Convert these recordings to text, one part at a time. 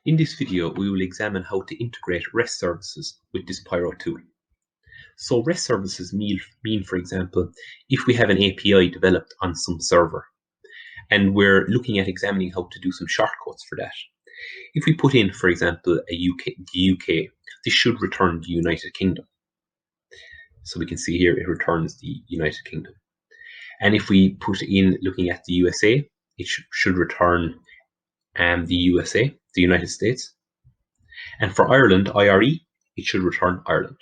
In this video, we will examine how to integrate REST services with this Pyrus tool. So REST services mean, for example, if we have an API developed on some server, and we're looking at examining how to do some shortcuts for that. If we put in, for example, the UK, this should return the United Kingdom. So we can see here it returns the United Kingdom. And if we put in looking at the USA, it should return the USA, the United States. And for Ireland, IRE, it should return Ireland.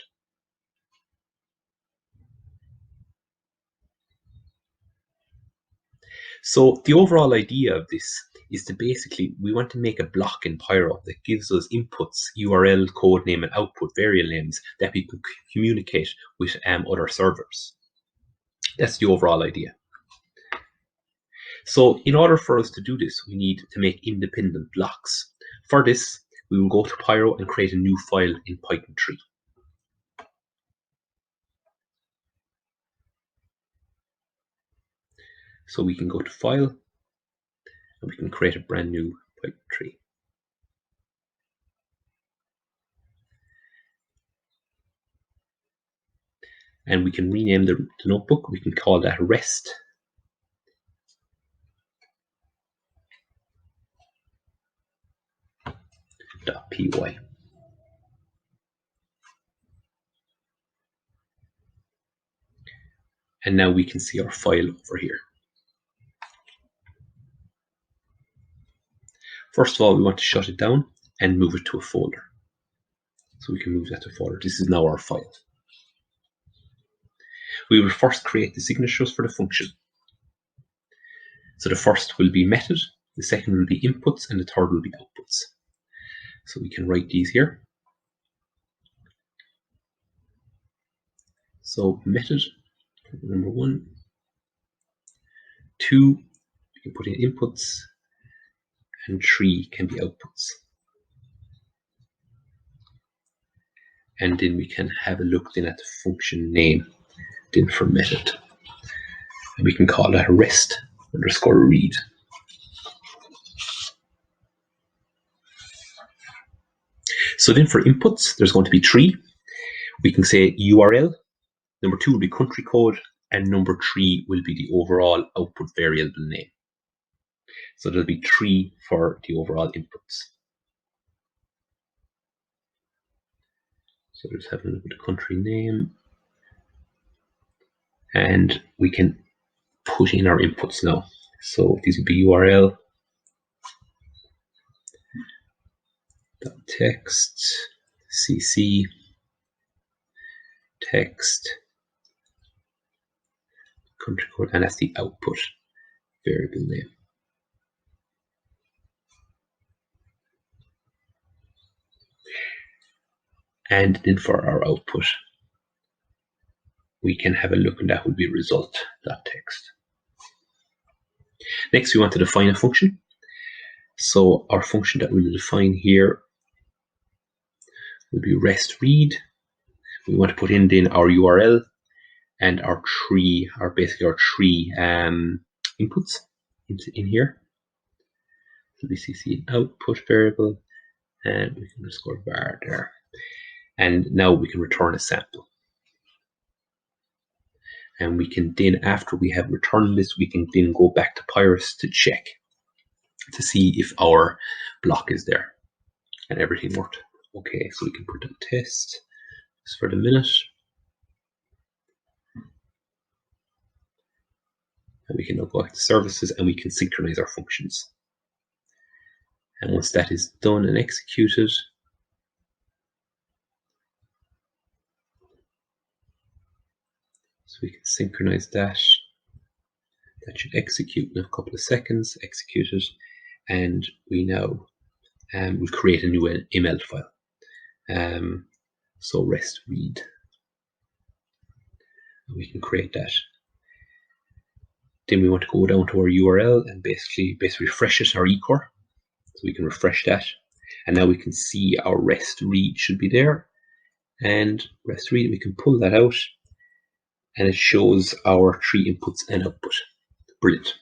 So the overall idea of this is to basically, we want to make a block in Pyrus that gives us inputs, URL, code name, and output variable names that we can communicate with other servers. That's the overall idea. So in order for us to do this, we need to make independent blocks. For this, we will go to Pyrus and create a new file in Python 3. So we can go to File, and we can create a brand new Python 3. And we can rename the notebook. We can call that rest.py. And now we can see our file over here. First of all, we want to shut it down and move it to a folder. So we can move that to a folder. This is now our file. We will first create the signatures for the function. So the first will be method, the second will be inputs, and the third will be outputs. So we can write these here. So method, number 1. 2, we can put in inputs, and 3 can be outputs. And then we can have a look then at the function name then for method. And we can call that rest_read. So then for inputs, there's going to be 3. We can say URL, number 2 will be country code, and number 3 will be the overall output variable name. So there'll be 3 for the overall inputs. So let's have a look at the country name. And we can put in our inputs now. So these will be URL, text, cc, text, country code, and that's the output variable name. And then for our output, we can have a look, and that will be result.text. Next, we want to define a function. So our function that we'll define here will be rest_read. We want to put in then our URL and our three inputs in here. So we see output variable, and we can underscore var there. And now we can return a sample. And we can then, after we have returned this, we can then go back to Pyrus to check to see if our block is there and everything worked. Okay, so we can put a test just for the minute. And we can now go back to services and we can synchronize our functions. And once that is done and executed, so we can synchronize that. That should execute in a couple of seconds, executed, and we now will create a new ML file. So rest_read. We can create that. Then we want to go down to our URL and basically refresh it, our ecore. So we can refresh that. And now we can see our rest_read should be there. And rest_read, we can pull that out. And it shows our 3 inputs and output. Brilliant.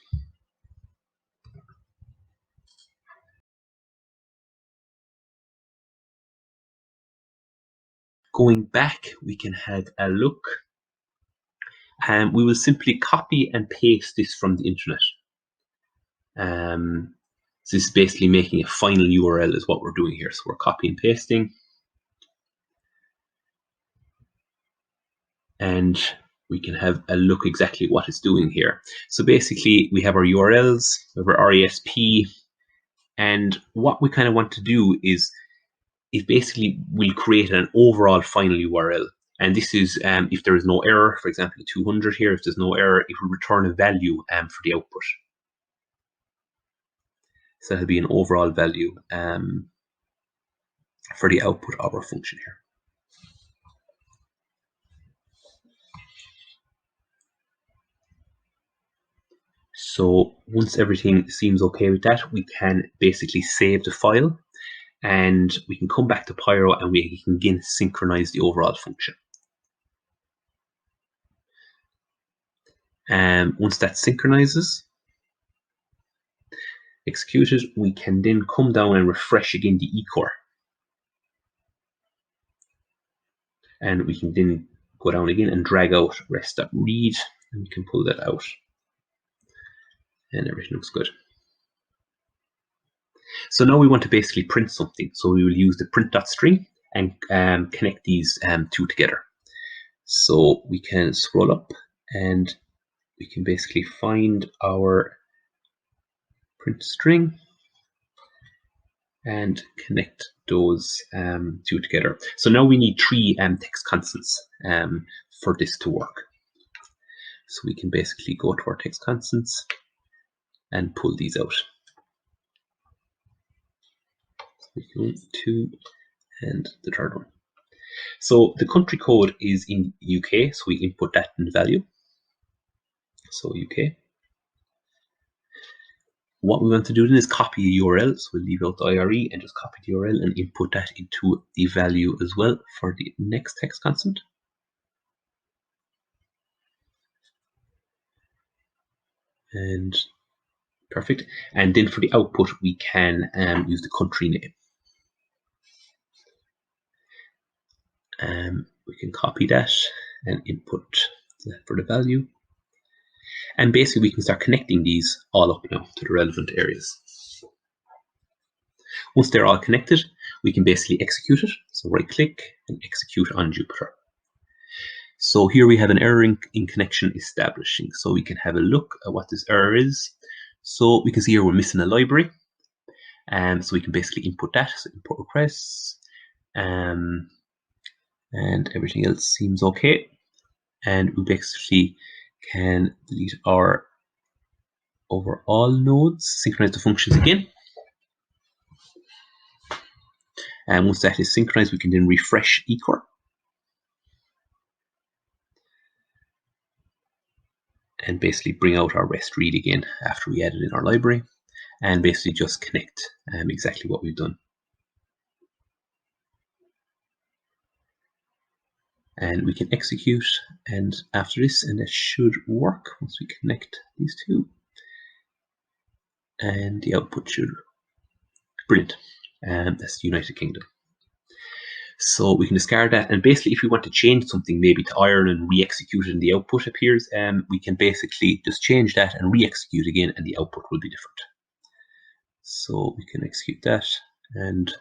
Going back, we can have a look. And we will simply copy and paste this from the internet. So this is basically making a final URL is what we're doing here. So we're copy and pasting. And we can have a look exactly what it's doing here. So basically we have our URLs, we have our RESP, and what we kind of want to do is basically we'll create an overall final URL. And this is if there is no error, for example, 200 here, if there's no error, it will return a value for the output. So that'll be an overall value for the output of our function here. So once everything seems okay with that, we can basically save the file and we can come back to Pyro and we can again synchronize the overall function. Once that synchronizes, executed, we can then come down and refresh again the eCore. And we can then go down again and drag out rest.read, and we can pull that out. And everything looks good. So now we want to basically print something. So we will use the print.string and connect these two together. So we can scroll up and we can basically find our print string and connect those two together. So now we need three text constants for this to work. So we can basically go to our text constants and pull these out. So we can 2 and the third one. So the country code is in UK, so we input that in the value. So UK. What we want to do then is copy the URL. So we'll leave out the IRE and just copy the URL and input that into the value as well for the next text constant. And perfect. And then for the output, we can use the country name. We can copy that and input that for the value. And basically we can start connecting these all up now to the relevant areas. Once they're all connected, we can basically execute it. So right click and execute on Jupyter. So here we have an error in connection establishing. So we can have a look at what this error is. So we can see here we're missing a library. So we can basically input that. So input requests. And everything else seems okay. And we basically can delete our overall nodes, synchronize the functions again. And once that is synchronized, we can then refresh eCore. And basically bring out our REST read again after we added in our library. And basically just connect exactly what we've done. And we can execute, and after this, and that should work once we connect these two. And the output should, brilliant. That's the United Kingdom. So we can discard that, and basically if we want to change something maybe to Ireland and re-execute it and the output appears, we can basically just change that and re-execute again and the output will be different. So we can execute that and